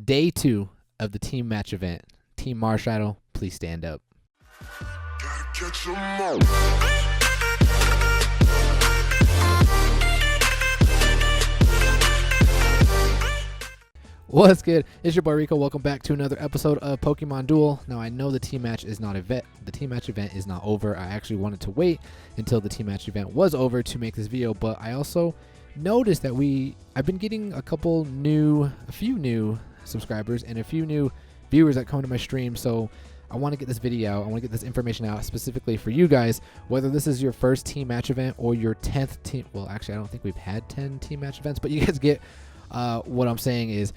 Day 2 of the team match event. Team MARSHADOW, please stand up. What's good? It's your boy Rico. Welcome back to another episode of Pokemon Duel. Now I know the team match is not the team match event is not over. I actually wanted to wait until the team match event was over to make this video, but I also noticed that I've been getting a few new subscribers and a few new viewers that come to my stream. So I want to get this video out. I want to get this information out specifically for you guys, whether this is your first team match event or your 10th team. Well, actually, I don't think we've had 10 team match events, but you guys get what I'm saying is,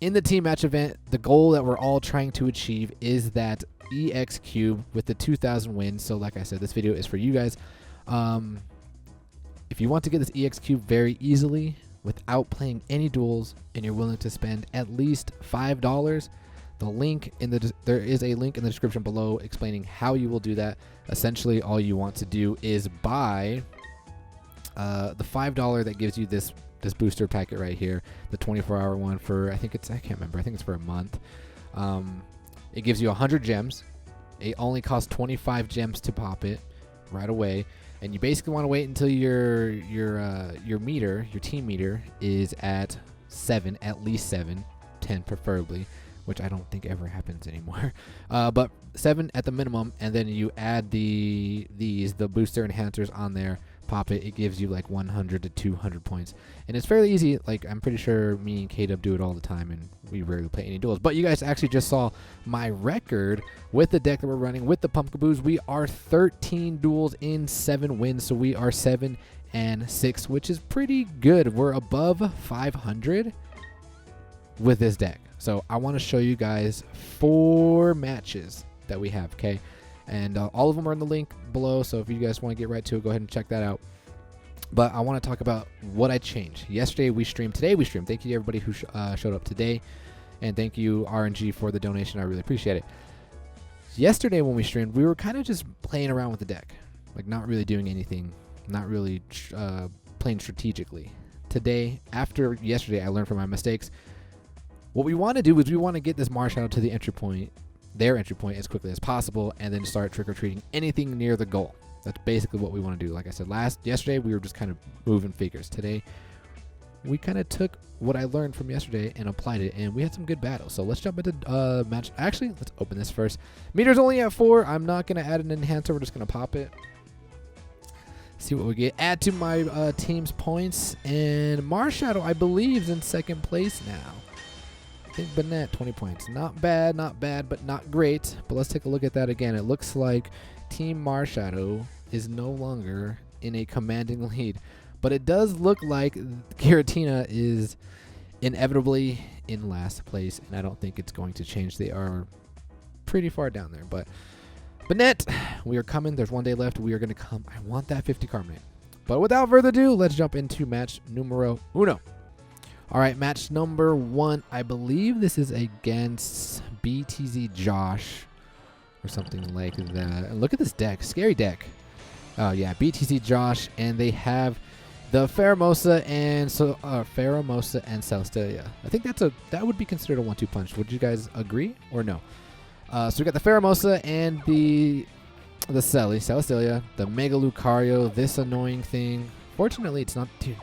in the team match event, the goal that we're all trying to achieve is that EX cube with the 2,000 wins. So like I said, this video is for you guys. If you want to get this EX cube very easily without playing any duels and you're willing to spend at least $5, there is a link in the description below explaining how you will do that. Essentially, all you want to do is buy the $5 that gives you this booster packet right here, the 24-hour one for, I can't remember, I think it's for a month. It gives you 100 gems. It only costs 25 gems to pop it right away, and you basically want to wait until your team meter is at 7, at least 7, 10 preferably, which I don't think ever happens anymore. But 7 at the minimum, and then you add the booster enhancers on there. Pop it. It gives you like 100 to 200 points, and it's fairly easy. Like, I'm pretty sure me and K-Dub do it all the time, and we rarely play any duels. But you guys actually just saw my record with the deck that we're running with the Pumpkaboos. We are 13 duels in 7 wins, so we are 7-6, which is pretty good. We're above 500 with this deck. So I want to show you guys 4 matches that we have. Okay. And all of them are in the link below, so if you guys want to get right to it, go ahead and check that out. But I want to talk about what I changed. Yesterday we streamed, today we streamed. Thank you to everybody who showed up today, and thank you RNG for the donation. I really appreciate it. Yesterday when we streamed, we were kind of just playing around with the deck, like not really doing anything, not really playing strategically. Today, after yesterday, I learned from my mistakes. What we want to do is we want to get this MARSHADOW to the entry point, their entry point, as quickly as possible, and then start trick-or-treating anything near the goal. That's basically what we want to do. Like I said, yesterday we were just kind of moving figures. Today we kind of took what I learned from yesterday and applied it, and we had some good battles. So let's jump into match. Actually, let's open this first. Meter's only at 4. I'm not going to add an enhancer. We're just going to pop it. See what we get. Add to my team's points, and MARSHADOW, I believe, is in 2nd place now. I think Bennett, 20 points. Not bad, but not great. But let's take a look at that again. It looks like Team MARSHADOW is no longer in a commanding lead. But it does look like Giratina is inevitably in last place, and I don't think it's going to change. They are pretty far down there. But Bennett, we are coming. There's 1 day left. We are going to come. I want that 50 carbonate. But without further ado, let's jump into match numero uno. All right, match number 1. I believe this is against BTZ Josh or something like that. And look at this deck. Scary deck. Oh, yeah, BTZ Josh. And they have the Pheromosa and Celestelia. I think that would be considered a 1-2 punch. Would you guys agree or no? So we got the Pheromosa and the Celestelia, the Mega Lucario, this annoying thing. Fortunately, it's not... Dude,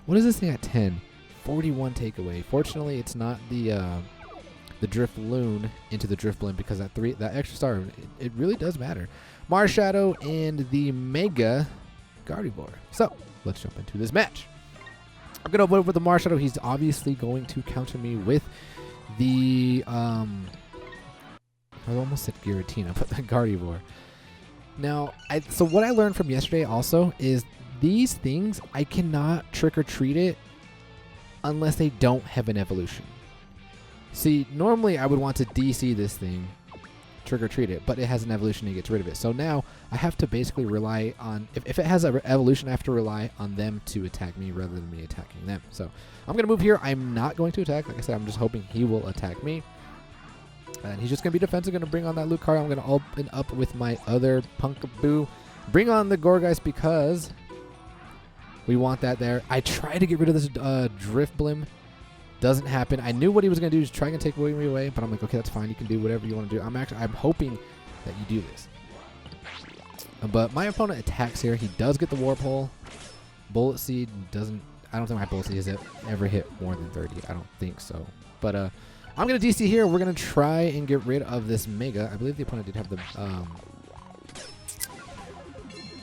what is this thing at 10? 41 takeaway. Fortunately, it's not the Drifloon into the Drifblim, because that extra star, it really does matter. MARSHADOW and the Mega Gardevoir. So let's jump into this match. I'm gonna vote for the MARSHADOW. He's obviously going to counter me with the I almost said Giratina, but the Gardevoir. Now, so what I learned from yesterday also is these things I cannot trick or treat it unless they don't have an evolution. See, normally I would want to DC this thing, trick or treat it, but it has an evolution and gets rid of it. So now I have to basically rely on, if it has an evolution, I have to rely on them to attack me rather than me attacking them. So I'm going to move here. I'm not going to attack. Like I said, I'm just hoping he will attack me. And he's just going to be defensive, going to bring on that Lucario. I'm going to open up with my other Pumpkaboo. Bring on the Gourgeist because we want that there. I try to get rid of this Drifblim Doesn't happen. I knew what he was going to do. He's trying to take me away, but I'm like, okay, that's fine. You can do whatever you want to do. I'm hoping that you do this. But my opponent attacks here. He does get the Warp Hole. Bullet Seed doesn't... I don't think my Bullet Seed has ever hit more than 30. I don't think so. But I'm going to DC here. We're going to try and get rid of this Mega. I believe the opponent did have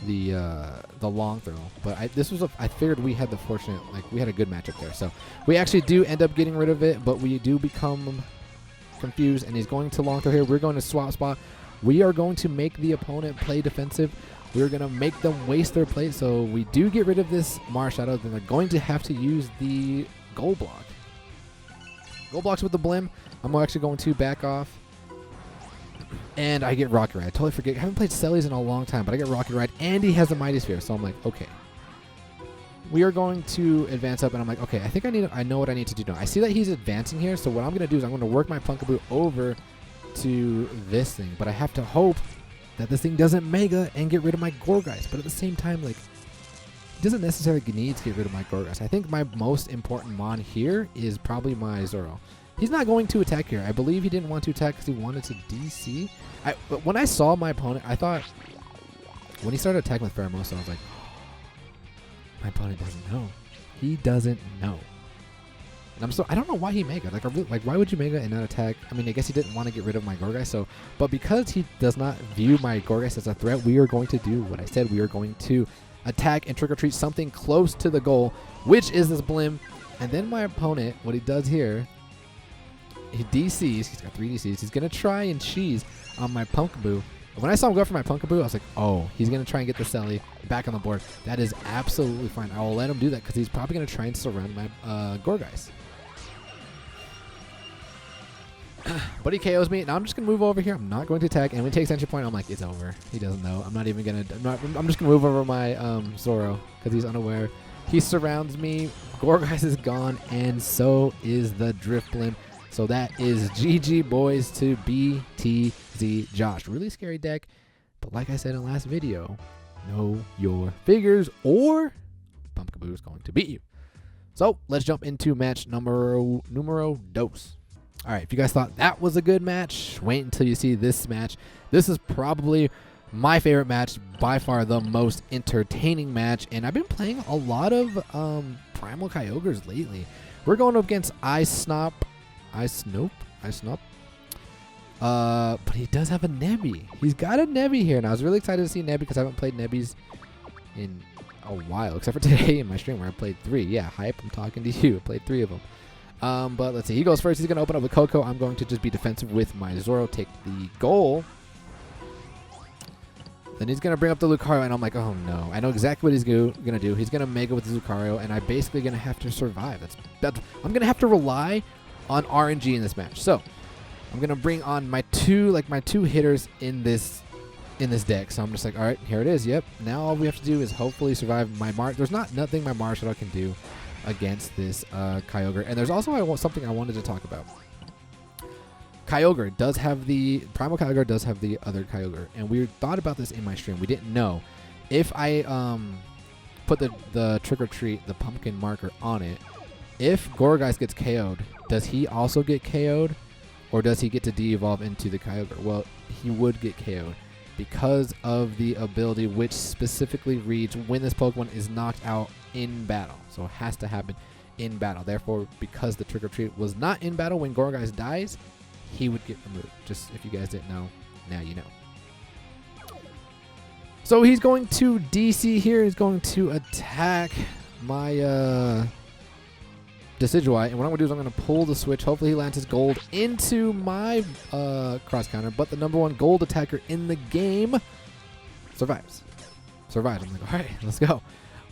the long throw, but I figured we had the fortunate, like, we had a good matchup there. So we actually do end up getting rid of it, but we do become confused, and he's going to long throw here. We're going to swap spot. We are going to make the opponent play defensive. We're going to make them waste their play, so we do get rid of this MARSHADOW. Then they're going to have to use the Gold Block. Gold Blocks with the Blim. I'm actually going to back off. And I get Rocket Ride. I totally forget. I haven't played Sellies in a long time, but I get Rocket Ride, and he has a Mighty Sphere. So I'm like, okay. We are going to advance up, and I'm like, okay, I know what I need to do now. I see that he's advancing here, so what I'm going to do is I'm going to work my Punkaboo over to this thing. But I have to hope that this thing doesn't Mega and get rid of my Gourgeist. But at the same time, like, it doesn't necessarily need to get rid of my Gourgeist. I think my most important Mon here is probably my Zoro. He's not going to attack here. I believe he didn't want to attack because he wanted to DC. But when I saw my opponent, I thought, when he started attacking with Pheromosa, I was like, oh, my opponent doesn't know. He doesn't know. And I don't know why he Mega. Like, why would you Mega and not attack? I mean, I guess he didn't want to get rid of my Gourgeist. But because he does not view my Gourgeist as a threat, we are going to do what I said. We are going to attack and trick-or-treat something close to the goal, which is this Blim. And then my opponent, what he does here, he DCs. He's got 3 DCs. He's going to try and cheese on my Punkaboo. When I saw him go for my Punkaboo, I was like, oh, he's going to try and get the Selly back on the board. That is absolutely fine. I will let him do that because he's probably going to try and surround my Gourgeist. But he KOs me. Now I'm just going to move over here. I'm not going to attack. And when he takes entry point, I'm like, it's over. He doesn't know. I'm not even going to... I'm just going to move over my Zoro because he's unaware. He surrounds me. Gourgeist is gone. And so is the Drifblim. So that is GG, boys, to BTZ Josh. Really scary deck. But like I said in the last video, know your figures or Pumpkaboo is going to beat you. So let's jump into match numero dos. All right, if you guys thought that was a good match, wait until you see this match. This is probably my favorite match, by far the most entertaining match. And I've been playing a lot of Primal Kyogres lately. We're going up against Ice Snoop. But he does have a Nebby. He's got a Nebby here, and I was really excited to see Nebby because I haven't played Nebbies in a while, except for today in my stream where I played 3. Yeah, hype, I'm talking to you. I played 3 of them. But let's see. He goes first. He's going to open up with Coco. I'm going to just be defensive with my Zoro, take the goal. Then he's going to bring up the Lucario, and I'm like, oh no. I know exactly what he's going to do. He's going to Mega with the Lucario, and I'm basically going to have to survive. I'm going to have to rely on RNG in this match. So I'm gonna bring on my two hitters in this deck. So I'm just like, all right, here it is. Yep. Now all we have to do is hopefully survive my There's nothing my MARSHADOW can do against this Kyogre. And there's also something I wanted to talk about. Kyogre does have the Primal Kyogre does have the other Kyogre, and we thought about this in my stream. We didn't know if I put the trick or treat, the pumpkin marker on it. If Gourgeist gets KO'd, does he also get KO'd? Or does he get to de-evolve into the Kyogre? Well, he would get KO'd because of the ability which specifically reads when this Pokemon is knocked out in battle. So it has to happen in battle. Therefore, because the Trick or Treat was not in battle when Gourgeist dies, he would get removed. Just if you guys didn't know, now you know. So he's going to DC here. He's going to attack my... Decidueye, and what I'm going to do is I'm going to pull the switch. Hopefully he lands his gold into my cross counter, but the #1 gold attacker in the game survives. I'm like, all right, let's go.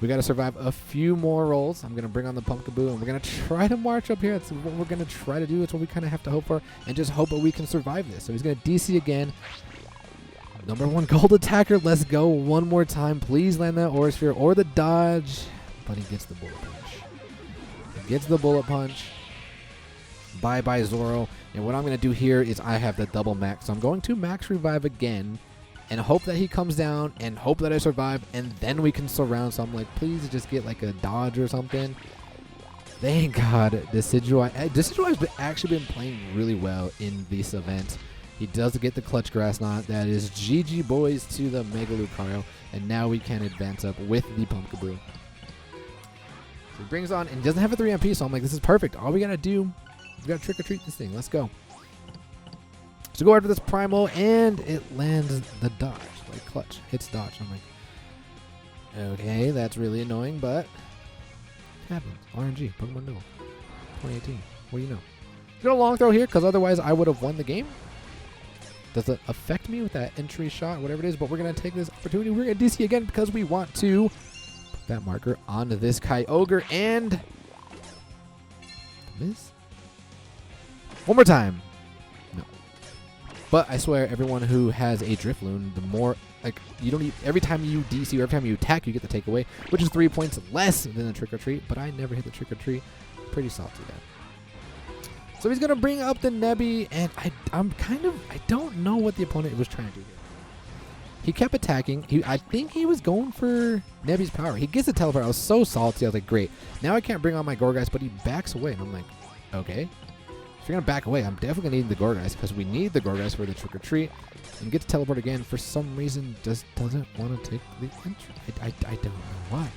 We got to survive a few more rolls. I'm going to bring on the Pumpkaboo, and we're going to try to march up here. That's what we're going to try to do. That's what we kind of have to hope for, and just hope that we can survive this. So he's going to DC again. #1 gold attacker. Let's go one more time. Please land that Aura Sphere or the dodge, but he gets the bullet punch. Gets the bullet punch. Bye-bye, Zoro. And what I'm going to do here is I have the double max. So I'm going to max revive again and hope that he comes down and hope that I survive, and then we can surround. So I'm like, please just get like a dodge or something. Thank God, Decidueye has actually been playing really well in this event. He does get the Clutch Grass Knot. That is GG boys to the Mega Lucario. And now we can advance up with the Pumpkaboo. So he brings on, and he doesn't have a 3 MP, so I'm like, this is perfect. All we gotta do is gotta trick or treat this thing. Let's go. So go after this Primal, and it lands the dodge. Like clutch, hits dodge. I'm like, okay, that's really annoying, but it happens. RNG, Pokemon Duel, 2018. What do you know? Get a long throw here, because otherwise I would have won the game. Does it affect me with that entry shot, whatever it is? But we're going to take this opportunity. We're going to DC again because we want to put that marker onto this Kyogre and miss. One more time. No. But I swear, everyone who has a Drifloon, the more, like, you don't need, every time you DC or every time you attack, you get the takeaway, which is 3 points less than the trick or treat. But I never hit the trick or treat. Pretty salty there. So he's going to bring up the Nebby, and I don't know what the opponent was trying to do here. He kept attacking. I think he was going for Nebby's power. He gets a teleport. I was so salty. I was like, great. Now I can't bring on my Gorgeist, but he backs away. And I'm like, okay. If you're going to back away, I'm definitely going to need the Gorgeist because we need the Gorgeist for the trick or treat. And get to teleport again. For some reason, just doesn't want to take the entry. I don't know why.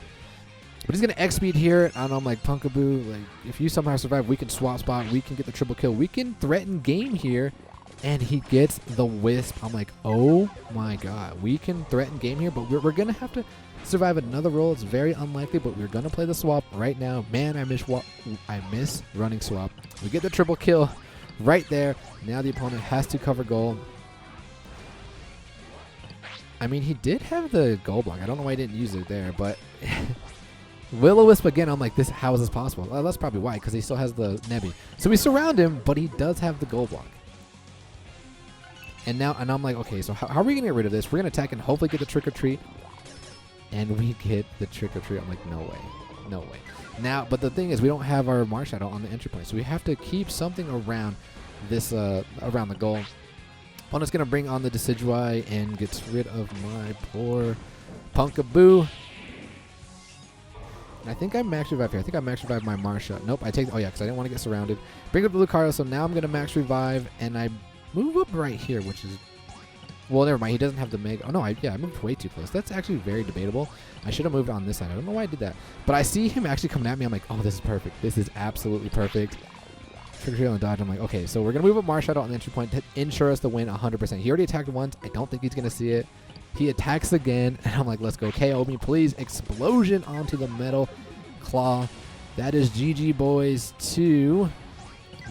But he's going to X-Speed here, and I'm like, Pumpkaboo, like, if you somehow survive, we can swap spot, we can get the triple kill, we can threaten game here, and he gets the Wisp. I'm like, oh my god, we can threaten game here, but we're going to have to survive another roll. It's very unlikely, but we're going to play the swap right now. Man, I miss running swap. We get the triple kill right there. Now the opponent has to cover goal. I mean, he did have the goal block. I don't know why he didn't use it there, but... Will-O-Wisp again. I'm like, how is this possible? Well, that's probably why, because he still has the Nebby. So we surround him, but he does have the goal block. And I'm like, okay, so how are we going to get rid of this? We're going to attack and hopefully get the trick or treat. And we get the trick or treat. I'm like, no way. No way. Now, but the thing is, we don't have our MARSHADOW on the entry point. So we have to keep something around this, around the goal. Opponent's going to bring on the Decidueye and gets rid of my poor Pumpkaboo. I think I max revive here. I think I max revive my Marsha. Nope, I take... Oh, yeah, because I didn't want to get surrounded. Bring up the Lucario, so now I'm going to max revive, and I move up right here, which is... Well, never mind. He doesn't have the Mega... Oh, no, I moved way too close. That's actually very debatable. I should have moved on this side. I don't know why I did that. But I see him actually coming at me. I'm like, oh, this is perfect. This is absolutely perfect. Trick or treat on the dodge. I'm like, okay, so we're going to move up Marshadow on the entry point to ensure us the win 100%. He already attacked once. I don't think he's going to see it. He attacks again, and I'm like, let's go. KO me, please. Explosion onto the metal claw. That is GG boys to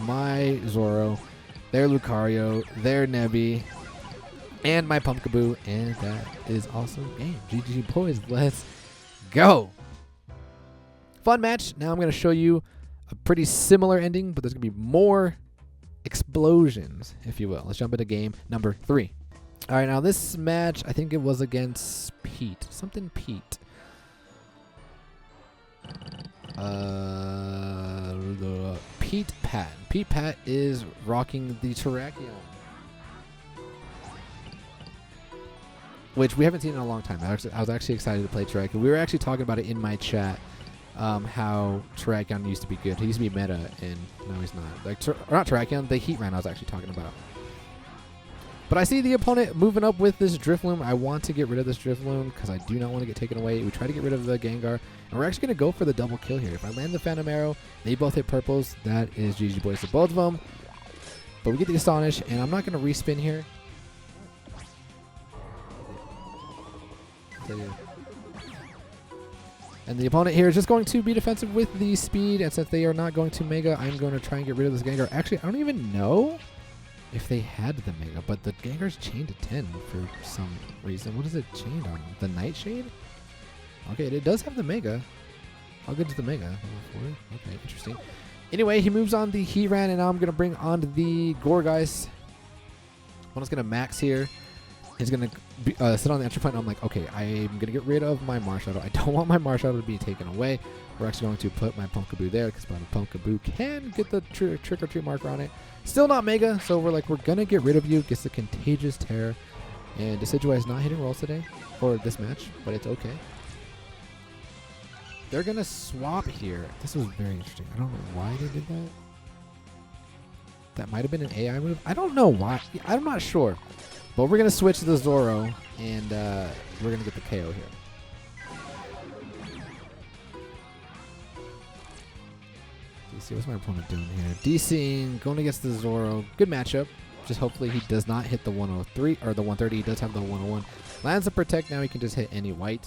my Zoro, their Lucario, their Nebby, and my Pumpkaboo, and that is awesome game. GG boys, let's go. Fun match. Now I'm going to show you a pretty similar ending, but there's going to be more explosions, if you will. Let's jump into game number 3. All right, now this match, I think it was against Pete. Something Pete. Pete Pat. Pete Pat is rocking the Terrakion, which we haven't seen in a long time. I was actually excited to play Terrakion. We were actually talking about it in my chat, how Terrakion used to be good. He used to be meta, and now he's not. Like, not Terrakion, the Heatran I was actually talking about. But I see the opponent moving up with this Drifblim. I want to get rid of this Drifblim because I do not want to get taken away. We try to get rid of the Gengar. And we're actually going to go for the double kill here. If I land the Phantom Arrow, they both hit purples. That is GG boys to both of them. But we get the Astonish, and I'm not going to respin here. And the opponent here is just going to be defensive with the speed. And since they are not going to Mega, I'm going to try and get rid of this Gengar. Actually, I don't even know if they had the Mega, but the Gengar's chained to 10 for some reason. What is it chained on? The Nightshade? Okay, it does have the Mega. How good is the Mega? Okay, interesting. Anyway, he moves on the Heatran, and now I'm going to bring on the Gourgeist. Opponent's going to max here. He's going to sit on the entry point, and I'm like, okay, I'm going to get rid of my Marshadow. I don't want my Marshadow to be taken away. We're actually going to put my Pumpkaboo there because my Pumpkaboo can get the trick or treat marker on it. Still not Mega, so we're like, we're going to get rid of you. Gets the Contagious Terror. And Decidueye is not hitting rolls today for this match, but it's okay. they're going to swap here. This was very interesting. I don't know why they did that. That might have been an AI move. I don't know why. I'm not sure. But we're going to switch to the Zoro, and we're going to get the KO here. DC, what's my opponent doing here? DCing, going against the Zoro. Good matchup. Just hopefully he does not hit the 103 or the 130. He does have the 101. Lands the protect. Now he can just hit any white.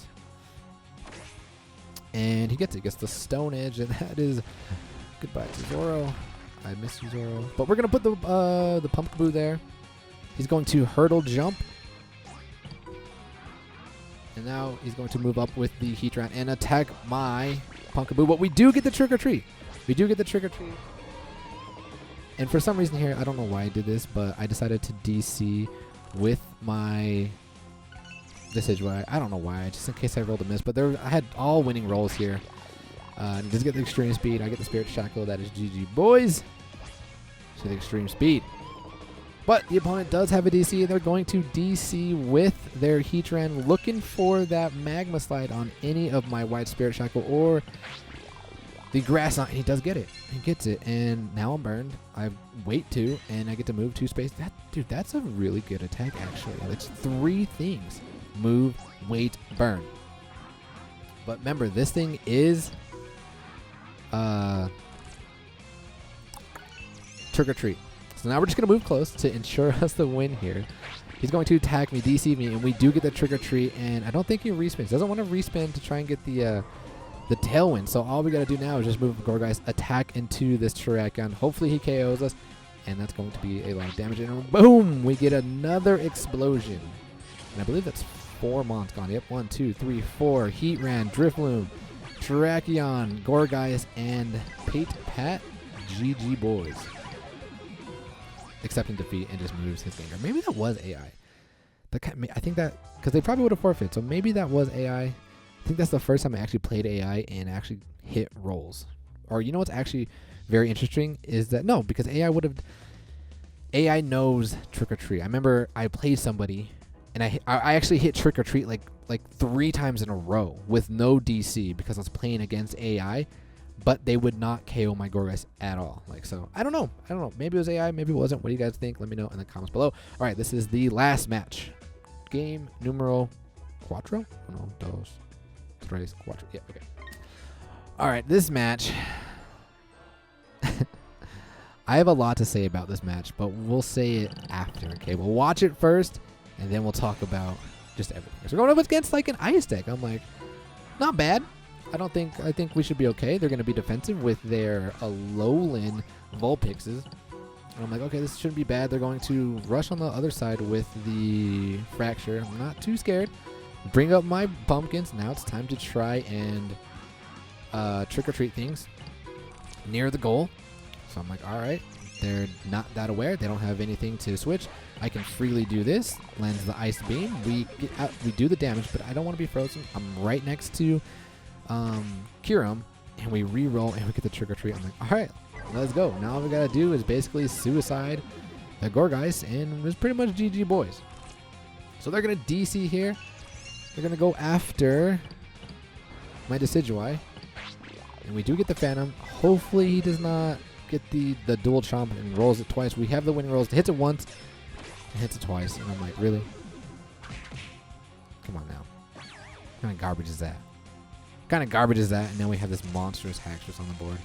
And he gets it. Gets the Stone Edge, and that is goodbye to Zoro. I miss you, Zoro. But we're gonna put the Pumpkaboo there. He's going to hurdle jump. And now he's going to move up with the Heatran and attack my Pumpkaboo. But we do get the Trick or Treat. We do get the Trick or Treat. And for some reason here, I don't know why I did this, but I decided to DC with my Decidueye. I don't know why, just in case I rolled a miss. But I had all winning rolls here. Does get the extreme speed. I get the Spirit Shackle. That is GG, boys. So the extreme speed. But the opponent does have a DC. They're going to DC with their Heatran, looking for that Magma Slide on any of my White Spirit Shackle or the Grass Knot. And he does get it. He gets it. And now I'm burned. I wait 2, and I get to move 2 space. Dude, that's a really good attack, actually. That's 3 things. Move, wait, burn. But remember, this thing is Trick or Treat. So now we're just going to move close to ensure us the win here. He's going to attack me, DC me, and we do get the Trick or Treat. And I don't think he respins. Doesn't want to respin to try and get the Tailwind. So all we got to do now is just move Gourgeist, attack into this Terrakion. Hopefully he KOs us, and that's going to be a lot of damage. And boom! We get another explosion. And I believe that's 4 Mons gone. Yep, 1, 2, 3, 4. Heatran, Drifblim, Terrakion, Gourgeist, and Pat. GG, boys. Accepting defeat and just moves his finger. Maybe that was AI. I think that, because they probably would have forfeit, so maybe that was AI. I think that's the first time I actually played AI and actually hit rolls. Or you know what's actually very interesting is that, no, because AI knows Trick or Treat. I remember I played somebody and I actually hit Trick or Treat like 3 times in a row with no DC because I was playing against AI. But they would not KO my Gourgeist at all. So I don't know. Maybe it was AI, maybe it wasn't. What do you guys think? Let me know in the comments below. All right, this is the last match. Game numero 4. 1, 2, 3, 4. Yeah, okay. All right, this match. I have a lot to say about this match, but we'll say it after, okay? We'll watch it first, and then we'll talk about just everything. So we're going up against like an ice deck. I'm like, not bad. I think we should be okay. They're going to be defensive with their Alolan Vulpixes. And I'm like, okay, this shouldn't be bad. They're going to rush on the other side with the Fracture. I'm not too scared. Bring up my pumpkins. Now it's time to try and Trick or Treat things near the goal. So I'm like, all right. They're not that aware. They don't have anything to switch. I can freely do this. Lands the Ice Beam. We do the damage, but I don't want to be frozen. I'm right next to Kyurem, and we re-roll and we get the Trick or Treat. I'm like, all right, let's go. Now all we gotta do is basically suicide the Gourgeist, and it's pretty much GG, boys. So they're gonna DC here. They're gonna go after my Decidueye, and we do get the Phantom. Hopefully he does not get the dual chomp and rolls it twice. We have the winning rolls. It hits it once, it hits it twice, and I'm like, really? Come on now. What kind of garbage is that? And then we have this monstrous Haxorus on the board.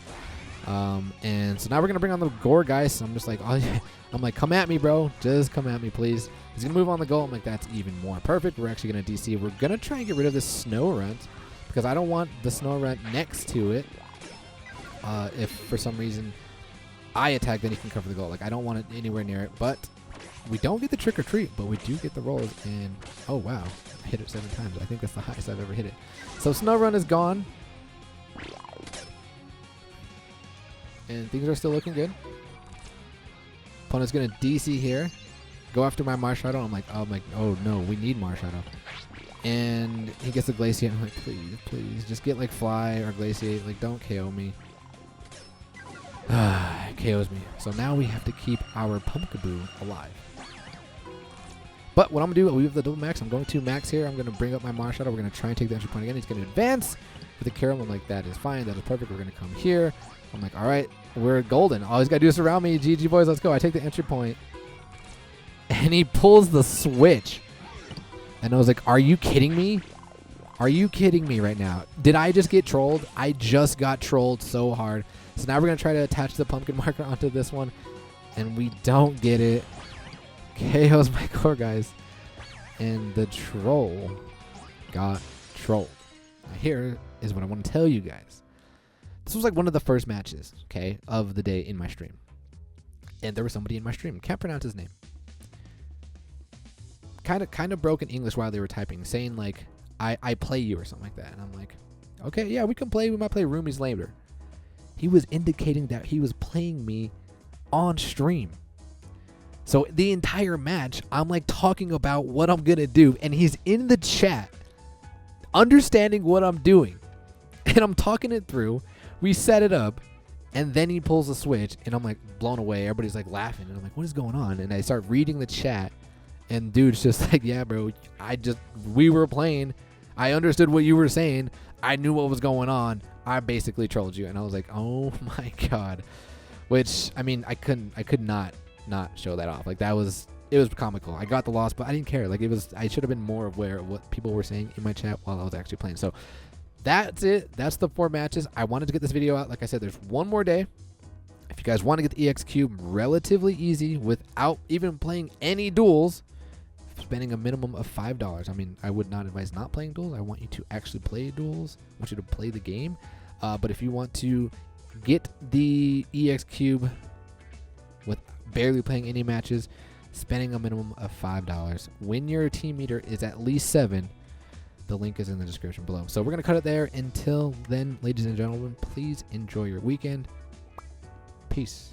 And so now we're going to bring on the Gourgeist. I'm just like, oh, yeah. I'm like, come at me, bro. Just come at me, please. He's going to move on the goal. I'm like, that's even more perfect. We're actually going to DC. We're going to try and get rid of this Snorunt because I don't want the Snorunt next to it. If for some reason I attack, then he can cover the goal. Like, I don't want it anywhere near it. But we don't get the Trick or Treat, but we do get the rolls. And, oh, wow. I hit it 7 times. I think that's the highest I've ever hit it. So Snorunt is gone. And things are still looking good. Opponent's going to DC here. Go after my Marshadow. I'm like, oh no, we need Marshadow. And he gets the Glaciate. I'm like, please, just get like Fly or Glaciate. Like, don't KO me. KOs me. So now we have to keep our Pumpkaboo alive. But what I'm going to do, we have the double max. I'm going to max here. I'm going to bring up my MARSHADOW. We're going to try and take the entry point again. He's going to advance with the Carol. I'm like, that is fine. That is perfect. We're going to come here. I'm like, all right, we're golden. All he's got to do is surround me. GG, boys. Let's go. I take the entry point. And he pulls the switch. And I was like, are you kidding me? Are you kidding me right now? Did I just get trolled? I just got trolled so hard. So now we're going to try to attach the pumpkin marker onto this one. And we don't get it. KO's my core, guys. And the troll got trolled. Now here is what I want to tell you guys. This was like one of the first matches, okay, of the day in my stream. And there was somebody in my stream. Can't pronounce his name. Kind of broken English while they were typing, saying like, I play you or something like that. And I'm like, okay, yeah, we can play. We might play roomies later. He was indicating that he was playing me on stream. So the entire match, I'm like talking about what I'm going to do. And he's in the chat understanding what I'm doing. And I'm talking it through. We set it up. And then he pulls the switch. And I'm like blown away. Everybody's like laughing. And I'm like, what is going on? And I start reading the chat. And dude's just like, yeah, bro, we were playing. I understood what you were saying. I knew what was going on. I basically trolled you. And I was like, oh my God. Which, I mean, I could not show that off. Like it was comical. I got the loss, but I didn't care. Like I should have been more aware of what people were saying in my chat while I was actually playing. So that's it. That's the 4 matches. I wanted to get this video out. Like I said, there's one more day. If you guys want to get the EX Cube relatively easy without even playing any duels, spending a minimum of $5. I mean, I would not advise not playing duels. I want you to actually play duels. I want you to play the game. But if you want to get the EX Cube with barely playing any matches, spending a minimum of $5. When your team meter is at least 7, the link is in the description below. So we're going to cut it there. Until then, ladies and gentlemen, please enjoy your weekend. Peace.